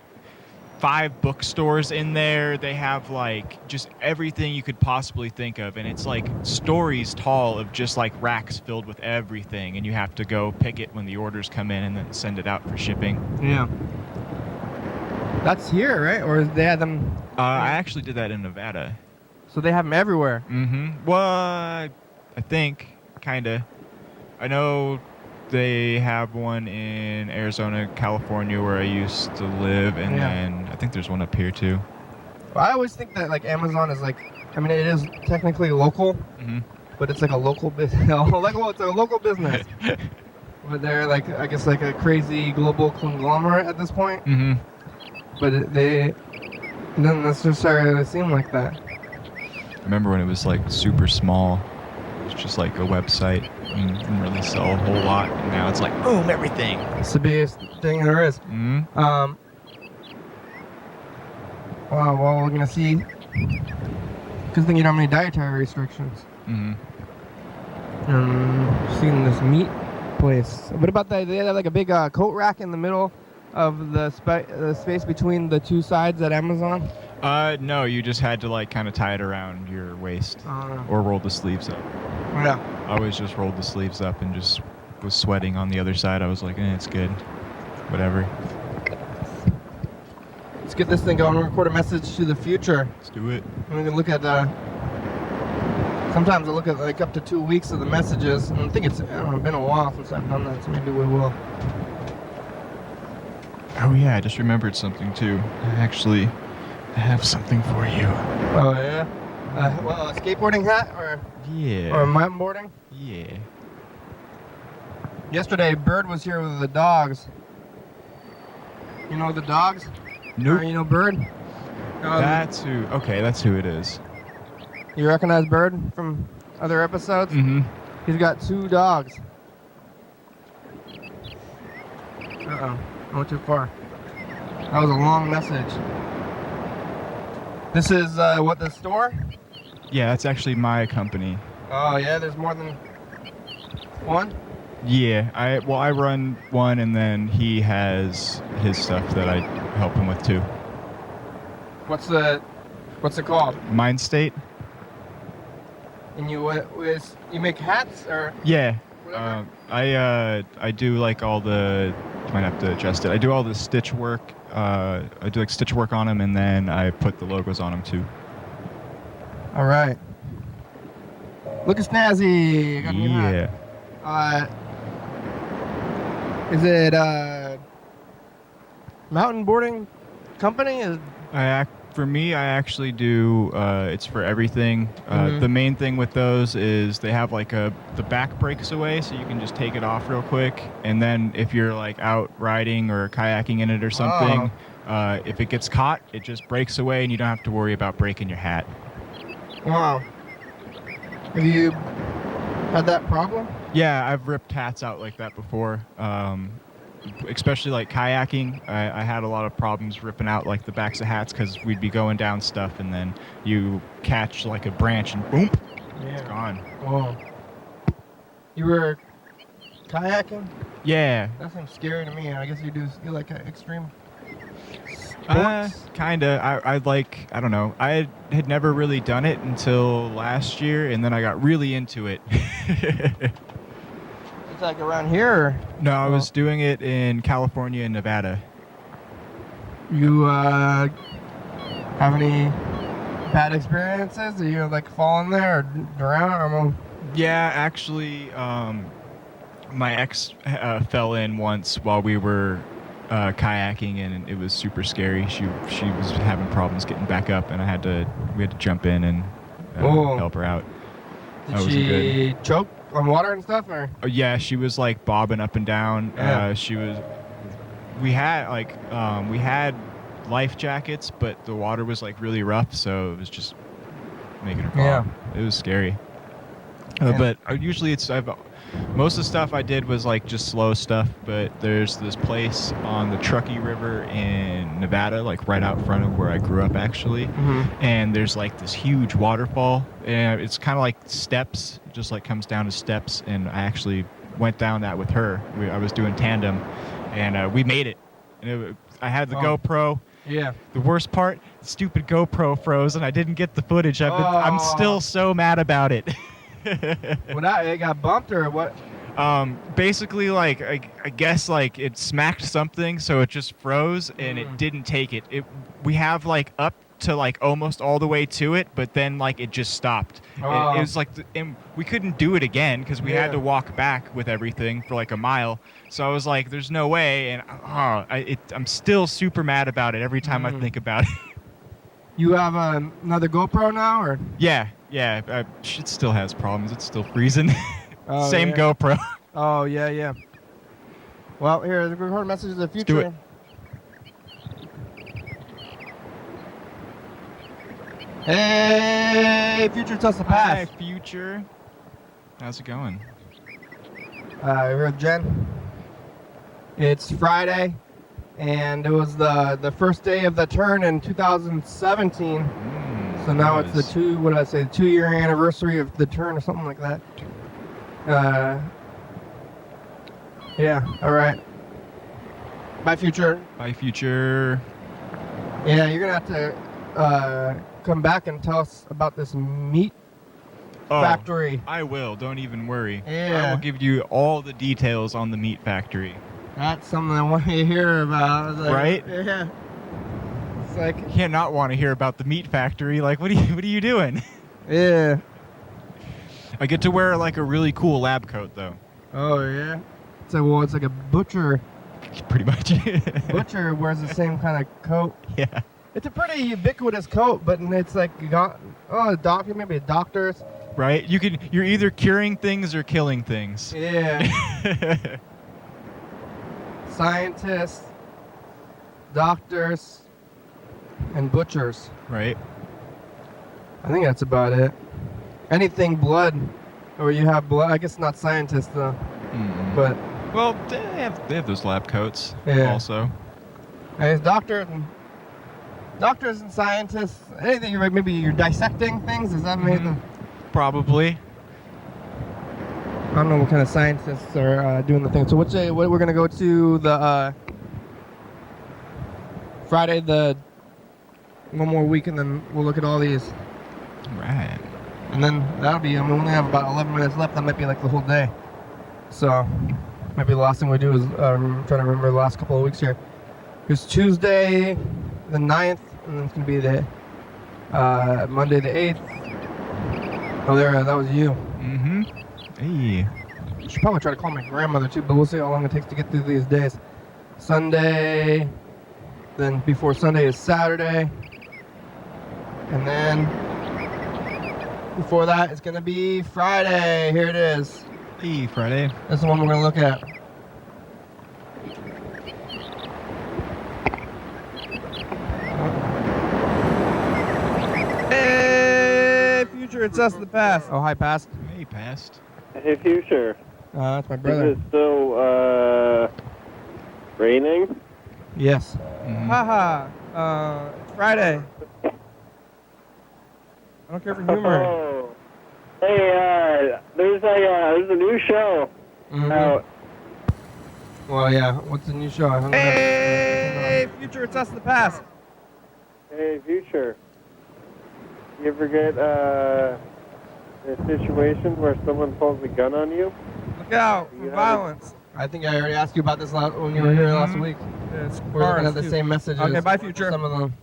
5 bookstores in there. They have like just everything you could possibly think of, and it's like stories tall of just like racks filled with everything, and you have to go pick it when the orders come in and then send it out for shipping. Yeah. That's here, right? Or they had them? I actually did that in Nevada. So they have them everywhere. Well, I think kinda. I know they have one in Arizona, California, where I used to live, and then I think there's one up here too. Well, I always think that like Amazon is like, I mean, it is technically local, but it's like a local business. It's a local business. But they're like, I guess, like a crazy global conglomerate at this point. But then that's just starting to seem like that. I remember when it was like super small. It was just like a website and didn't really sell a whole lot. And now it's like, boom, everything. It's the biggest thing there is. Wow, well, we're gonna see. Good thing you don't have any dietary restrictions. Seeing this meat place. What about that? They have like a big coat rack in the middle of the space between the two sides at Amazon? No, you just had to like kind of tie it around your waist or roll the sleeves up. Yeah. I always just rolled the sleeves up and just was sweating on the other side. I was like, it's good. Whatever. Let's get this thing going and record a message to the future. Let's do it. And we can look at sometimes I look at like up to 2 weeks of the messages, and I think it's been a while since I've done that, so maybe we will. Oh yeah, I just remembered something too. I have something for you. Oh yeah? A skateboarding hat or mountain boarding? Yeah. Yesterday, Bird was here with the dogs. You know the dogs? Nope. You know Bird? That's who it is. You recognize Bird from other episodes? He's got 2 dogs. Uh-oh. I went too far. That was a long message. This is, the store? Yeah, that's actually my company. Oh, yeah? There's more than one? Yeah, I run one, and then he has his stuff that I help him with too. What's it called? Mind State. And you make hats or? Yeah. I do like all the. You might have to adjust it. I do all the stitch work. I do like stitch work on them, and then I put the logos on them too. All right. Look at Snazzy. Got a new hat. Is it mountain boarding company? For me, I actually do. It's for everything. The main thing with those is they have like the back breaks away, so you can just take it off real quick. And then if you're like out riding or kayaking in it or something, if it gets caught, it just breaks away, and you don't have to worry about breaking your hat. Wow. Have you had that problem? Yeah, I've ripped hats out like that before. Especially like kayaking, I had a lot of problems ripping out like the backs of hats because we'd be going down stuff and then you catch like a branch and boom, it's gone. Whoa. You were kayaking? Yeah. That seems scary to me. I guess you like extreme sports? Kinda. I don't know. I had never really done it until last year, and then I got really into it. It's like around here? Or? No, I was doing it in California and Nevada. You have any bad experiences? Are you like falling there or drown? Yeah, actually, my ex fell in once while we were kayaking, and it was super scary. She was having problems getting back up, and we had to jump in and help her out. Did she choke on water and stuff, or? Oh, yeah, she was like bobbing up and down. Yeah. We had life jackets, but the water was like really rough, so it was just making her fall. Yeah. It was scary. But usually most of the stuff I did was like just slow stuff, but there's this place on the Truckee River in Nevada, like right out front of where I grew up actually. And there's like this huge waterfall, and it's kind of like steps, just like comes down to steps, and I actually went down that with her. I was doing tandem, and we made it. And I had the GoPro. Yeah. The worst part, the stupid GoPro froze, and I didn't get the footage. I'm still so mad about it. It got bumped or what? Basically, like I guess like it smacked something, so it just froze and it didn't take it. We have like up to like almost all the way to it, but then like it just stopped. It was like, and we couldn't do it again because we had to walk back with everything for like a mile. So I was like, "There's no way," and I'm still super mad about it every time I think about it. You have another GoPro now, or? Yeah. It still has problems. It's still freezing. Same yeah. GoPro. Oh, yeah. Well, here, record messages of the future. Let's do it. Hey, future, test the past. Hi, future. How's it going? We're with Jen. It's Friday, and it was the first day of the turn in 2017. So now it's the 2-year anniversary of the turn or something like that. Yeah, all right. Bye, future. Bye, future. Yeah, you're going to have to come back and tell us about this meat factory. I will. Don't even worry. Yeah. I will give you all the details on the meat factory. That's something I want to hear about. Right? Yeah. It's like, you can't not want to hear about the meat factory. Like, what are you doing? Yeah. I get to wear like a really cool lab coat though. Oh yeah. It's like a butcher. Pretty much. Butcher wears the same kind of coat. Yeah. It's a pretty ubiquitous coat, but it's like maybe doctors. Right? You're either curing things or killing things. Yeah. Scientists, doctors, and butchers. Right. I think that's about it. Anything blood, or you have blood. I guess not scientists though. But well, they have those lab coats. Yeah. Also. And doctors and scientists. Anything maybe you're dissecting things. Is that made them? Probably. I don't know what kind of scientists are doing the thing. So what we're gonna go to the Friday, one more week, and then we'll look at all these. Right. And then that'll be. We only have about 11 minutes left. That might be like the whole day. So maybe the last thing we do is trying to remember the last couple of weeks here. It's Tuesday the 9th, and then it's gonna be the Monday the 8th. Oh, that was you. Mm-hmm. Hey. I should probably try to call my grandmother too, but we'll see how long it takes to get through these days. Sunday, then before Sunday is Saturday, and then before that it's gonna be Friday. Here it is. Hey, Friday. That's the one we're gonna look at. Hey, future, it's us, the past. Oh, hi, past. Hey, past. Hey, future. That's my brother. Is it still raining? Yes. Mm-hmm. It's Friday. I don't care for humor. Oh. Hey, there's a new show out. Well, yeah. What's the new show? I don't know. Hey, future, it's us, the past. Hey, future. You ever get a situation where someone pulls a gun on you? Look out for violence. I think I already asked you about this when you were here last week. We're looking at the same messages. Okay, bye, future. Some of them.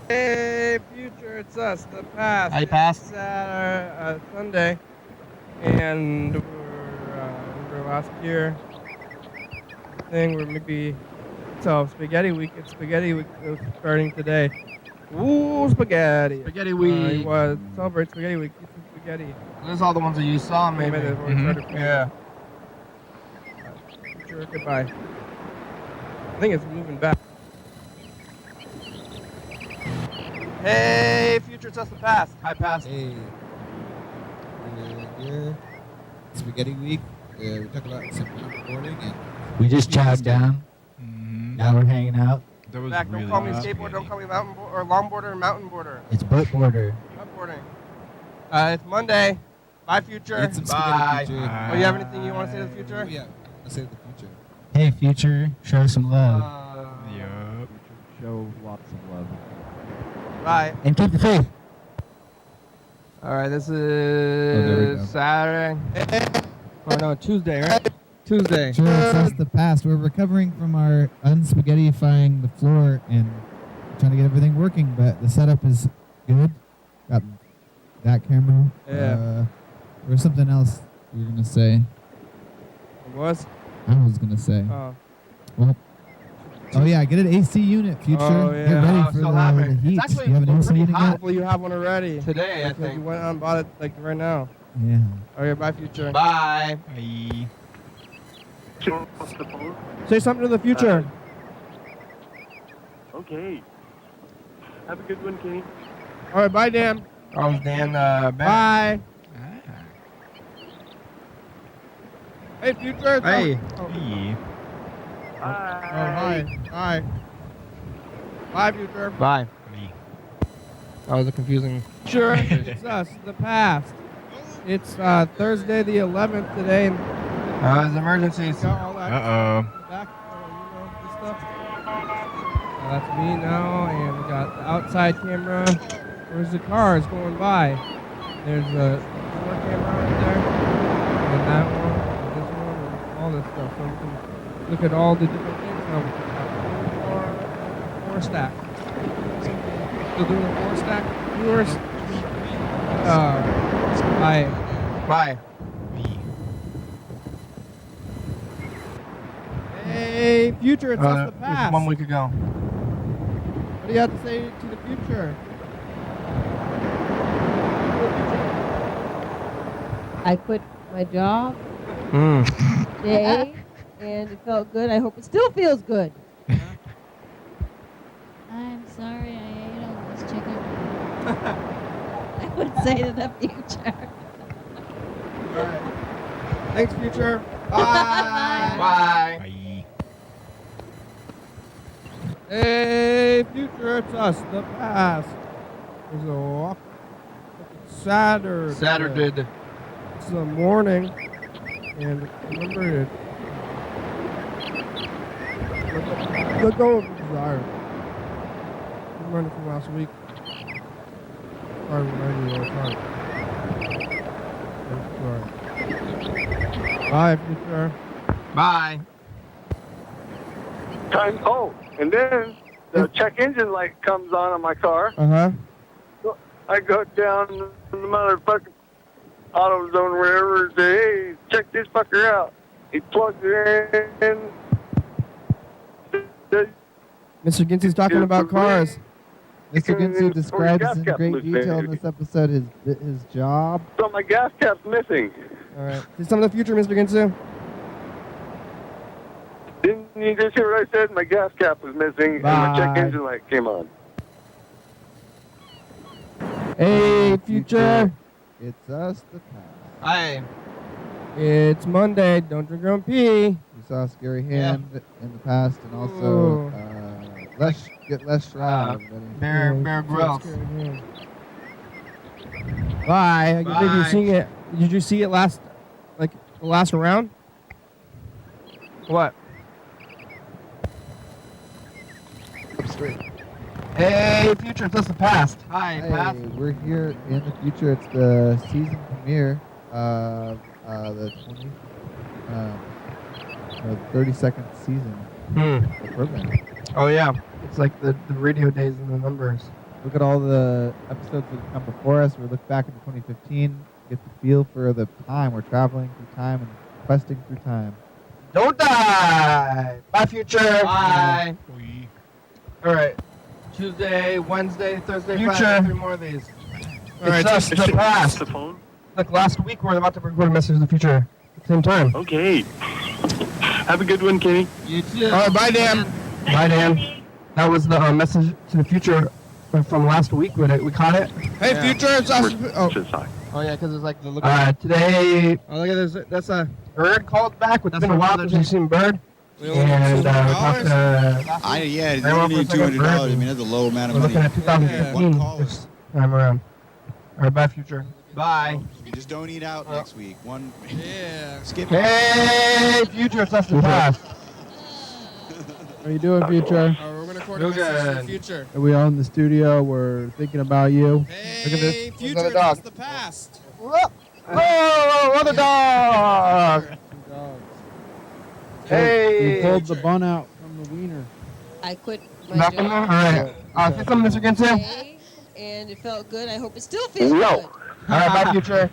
Hey, future, it's us, the past. Hi, past. It's Sunday, and remember last year thing where maybe so spaghetti week. It's spaghetti week starting today. Ooh, spaghetti! Spaghetti week. Celebrate spaghetti week. Get some spaghetti. Those are all the ones that you saw, maybe. Yeah. Future, goodbye. I think it's moving back. Hey, future, it's us the past. Hi, past. Hey, we're here. Spaghetti week. We talked about some boarding and We just chowed down. Now we're hanging out. That was Back, don't call me skateboard, don't call me mountain or longboarder or mountain boarder. It's butt border. Butt boarding. It's Monday. Bye, future. Eat some Bye. spaghetti, future. Oh, you have anything you want to say to the future? Yeah, let's say the future. Hey, future, show some love. Yup. Show lots of love. Bye. And keep the faith. All right, this there we go. is Saturday. Oh, no, Tuesday, right? Tuesday. Sure, it's us the past. We're recovering from our unspaghettifying the floor and trying to get everything working, but the setup is good. Got that camera. Yeah. There was something else you were going to say. It was? I was going to say. Oh. Well, oh, yeah, get an AC unit, future. Oh, yeah. Get ready Oh, for still the happening. heat. It's actually You have an AC pretty unit hot. yet? Hopefully you have one already. Today, I Because think. you went out and bought it like right now. Yeah. Okay, bye, future. Bye. Bye. Say something to the future. Okay. Have a good one, Kenny. All right, bye, Dan. Oh, is Dan back? Bye. Hey, future. Hey. Oh, Hey. hi. Hi. Bye, future. Bye. That was a confusing. Sure. It's us, the past. It's Thursday the 11th today. And It's emergencies. got all that Uh-oh. back, this stuff. That's me now, and we got the outside camera. Where's the cars going by? There's a floor camera right there, and that one, and this one, and all this stuff. So we can look at all the different things. Four stack. Still doing the 4 stack viewers. Bye. Hey, future, it's us the past. 1 week ago. What do you have to say to the future? I quit my job Mm. today, and it felt good. I hope it still feels good. I'm sorry I ate all this chicken. I would say to the future. All right. Thanks, future. Bye. Bye. Hey, future, it's us, the past. It's a walk. Saturday. It's the morning, and remember it. Let go of desire. I'm running from last week. Sorry, reminding you all the time. I'm sorry. Bye, future. Bye. Time. Oh, and then the check engine light comes on my car. Uh-huh. I go down to the motherfucking AutoZone, wherever, and say, hey, check this fucker out. He plugs it in. Mr. Ginty's talking about cars. Mr. Ginty Gas describes in cap great was detail in there. this episode his job. So my gas cap's missing. All right. See some of the future, Mr. Ginsu? Didn't you just hear what I said? My gas cap was missing, and my check engine light came on. Hey, future. It's us, the past. Hi. It's Monday. Don't drink your own pee. We saw Scary Hand in the past, and also get less shroud. Bear Grylls. Bye. Bye. Did you see it? Did you see it last, like the last round? What? Up straight. Hey, future, it's us the past. Hi, Hey, past. we're here in the future. It's the season premiere of the 32nd season of the program. Oh, yeah. It's like the radio days and the numbers. look at all the episodes that have come before us. We look back into 2015, get the feel for the time. We're traveling through time and questing through time. Don't die. Bye, future. Bye. All right. Tuesday, Wednesday, Thursday, Future. Friday. 3 more of these. All right, It's us, just- the past. the phone? Look, last week we were about to record a message to the future at the same time. Okay. Have a good one, Kenny. You too. All right, bye, Dan. Bye, Dan. That was the message to the future from last week. We caught it. Hey, future, it's us. Oh yeah, because it's like the look. Today. Oh, look at this. That's a Bird called back. It's been a while since we've seen Bird. And we talked to. Yeah, Grandma you need for a second, $200. I Bird. mean, that's a low amount of We're money. looking at 2015 One this time around. All right, bye, future. Bye. We just don't eat out next week. Skip. Hey, future, it's us the past. How you doing, future? We're going to record a message to the future. Are we all in the studio? We're thinking about you. Hey, Look at this. future, Another dog. that's the past. Oh, other dog. Hey. You pulled the bun out from the wiener. I quit my Nothing there? job. All right. Say something, Mr. Ginsu. today, and it felt good. I hope it still feels good. All right, bye, future.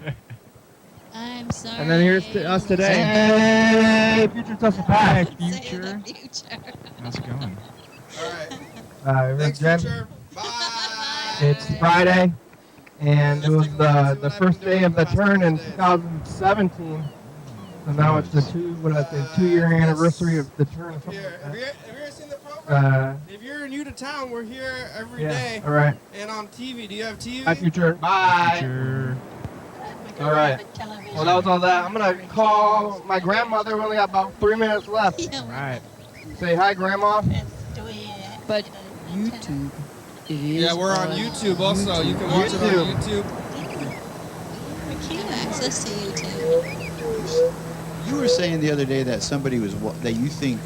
I'm sorry. And then here's us today. Hey, future, it's us the past. Future. How's it going? Thanks, Jen. It's Friday, and it was the first day of the turn in 2017. So now it's the 2-year anniversary of the turn. Or something like Have you ever seen the program? If you're new to town, we're here every day. All right. And on TV. Do you have TV? Bye, future. Bye. Future. All right. Well, that was all that. I'm gonna call my grandmother. We only got about 3 minutes left. Right. Say hi, Grandma. But YouTube. It is Yeah, we're on YouTube also. You can watch it on YouTube. We can't access to YouTube. You were saying the other day that somebody was that you think,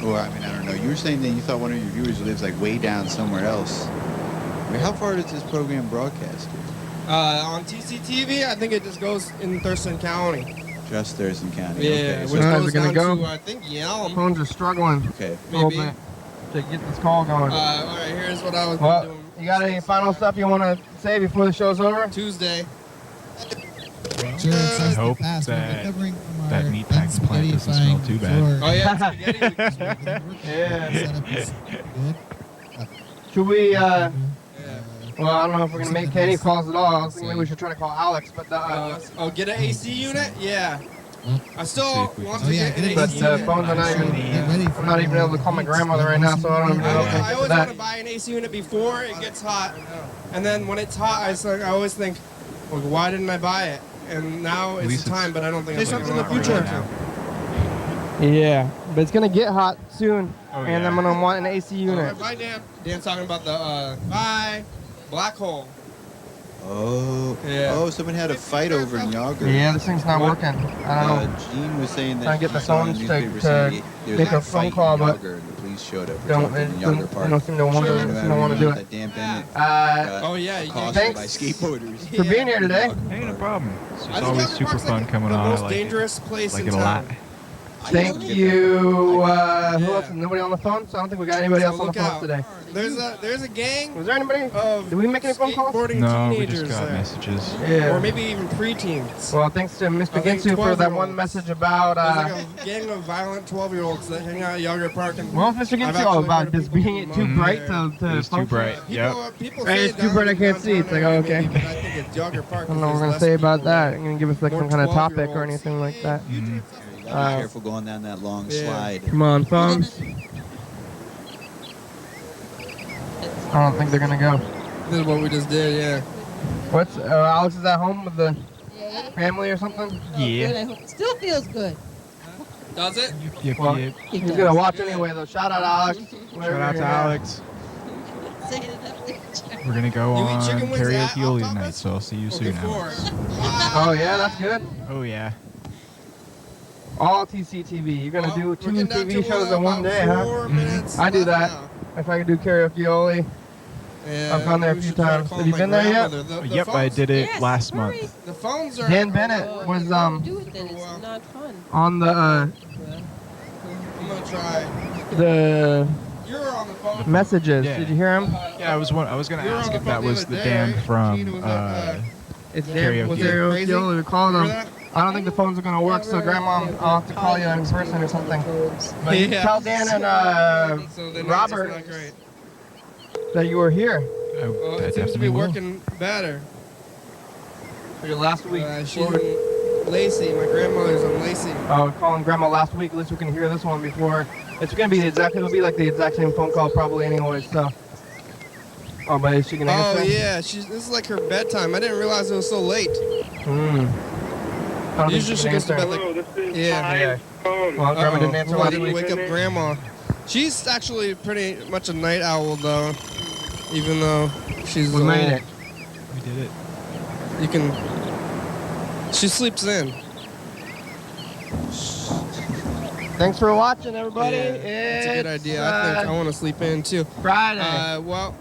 or I mean, I don't know. You were saying that you thought one of your viewers lives like way down somewhere else. I mean, how far does this program broadcast to? On TCTV, I think it just goes in Thurston County. Just Thurston County. Yeah, Okay. which All right, goes we're gonna down go. to, I think, Yelm. Phones are struggling. Okay. a little Maybe. bit to get this call going. All right, here's what I was Well, doing you got any final stuff you want to say before the show's over? Tuesday. Sure, it's I us the hope past. We're that recovering from that our meatpacking plant doesn't smell too bad. floor. Oh, yeah, spaghetti. Yeah. Setup is good. Should we, well, I don't know if we're going to make any calls at all. I was thinking maybe we should try to call Alex, but Get an AC unit? Yeah. I still See if we want can- to get an AC but unit. phones are not even, I'm not even able to call my grandmother right now, so I don't even know if I I can get always to want that. to buy an AC unit before it gets hot. And then when it's hot, I always think, well, why didn't I buy it? And now it's least the time, but I don't think Say I'm something in the gonna future. right now. Yeah, but it's going to get hot soon, Oh, and yeah. I'm going to want an AC All unit. right, bye, Dan. Dan's talking about the, bye, black hole. Oh. Yeah. Oh, someone had a fight over in Yager. Yeah, this thing's not working. I don't know. Gene was saying that Trying to get the he saw in phones newspaper to saying there was make a fight phone in call, but Yager, and the police showed up. don't, in they Yager don't, Park. they don't seem to want to, do it. That Dan Bennett Oh, yeah. You caused Thanks by skateboarders. for being here today. Hey, no problem. It's I think always Yager super Park's fun like coming the on. I most like it. dangerous place Like in it a lot. town. Thank you. Who else? Nobody on the phone? So I don't think we got anybody else on the Look phone out. today. There's a gang Was there anybody? of Did we make any phone calls? skateboarding No, we teenagers just got there. messages. Yeah. Or maybe even preteens. Well, thanks to Mr. I think Ginsu for that one 12-year-olds. message about. There's like a gang of violent 12-year-olds that hang out at Yager Park. And What was Mr. I've Ginsu all actually about? heard Just people being it too complain. bright to It was too function? bright. Yep. People Hey, say it's too bright I can't see. It's like, oh, okay. But I think it's Yager Park. I don't know what we're gonna say about that. You're gonna give us like More some kind of topic or 12-year-olds. anything like that. You gotta be careful going down that long slide. Come on, phones. I don't think they're gonna go. This is what we just did, yeah. What's Alex is at home with the family or something? Good. I hope it still feels good. Does it? Yep, Well, yep. he's gonna watch anyway though. Shout out Alex. Shout out to Alex. Say it in the future. We're gonna go You eat on chicken wings at karaoke Octopus? tonight, so I'll see you soon, Before. Alex. Oh yeah, that's good. Oh yeah. All TCTV. You're gonna Well, do we're 2 getting down TV to shows in one about day, huh? 4 minutes I do left that. now. If I could do karaoke. Yeah, I've gone there a we few should try to times. call Have you my been there yet? grandmother. The Yep, I phones- did it Yes, last hurry. month. The phones are. Dan Bennett was Do it then. It's not fun. on the I'm gonna try. the messages. Yeah. Did you hear him? Yeah, I was gonna You were ask on if the that phone the was other the day, Dan right? from Gene was at, It's karaoke. was there Crazy? we were calling him. Remember I don't think the phones are gonna work, so Grandma, I'll have to call you in person or something. But you Yeah. tell Dan and So then Robert it's not great. that you were here. Well, it seems to be working better. For your last week. She's in Lacey. My grandmother's in Lacey. Oh, calling Grandma last week. At least we can hear this one before. It's gonna be it'll be like the exact same phone call probably anyway. So. Oh, but is she gonna answer? Oh yeah, this is like her bedtime. I didn't realize it was so late. Usually she goes to bed like yeah. Well, Grandma didn't answer Well, I last didn't week. wake up Grandma. She's actually pretty much a night owl though, even though she's We made it. We did it. You can. She sleeps in. Thanks for watching, everybody. That's a good idea. I think I want to sleep in too. Friday. Well,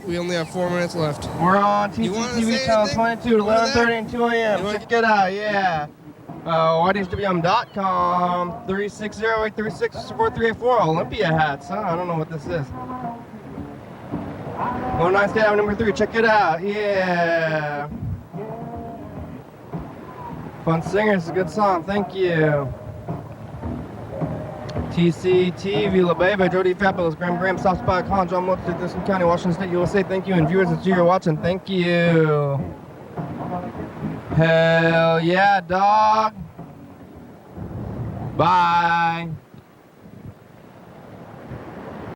we only have 4 minutes left. We're on You wanna TCTV say channel anything 22 at over there? 11:30 and 2 a.m. Check it out, yeah. YDHWM.com 360-836-4384. Olympia hats, huh? I don't know what this is. 109 State Avenue number 3. Check it out, yeah. Fun Singers, a good song. Thank you. TCT, Vila Beba, Jody Fabulous, Graham, South Spot, Con, John Wilkes, Thurston County, Washington State, USA. Thank you, and viewers that you're watching, thank you. Hell yeah, dog. Bye.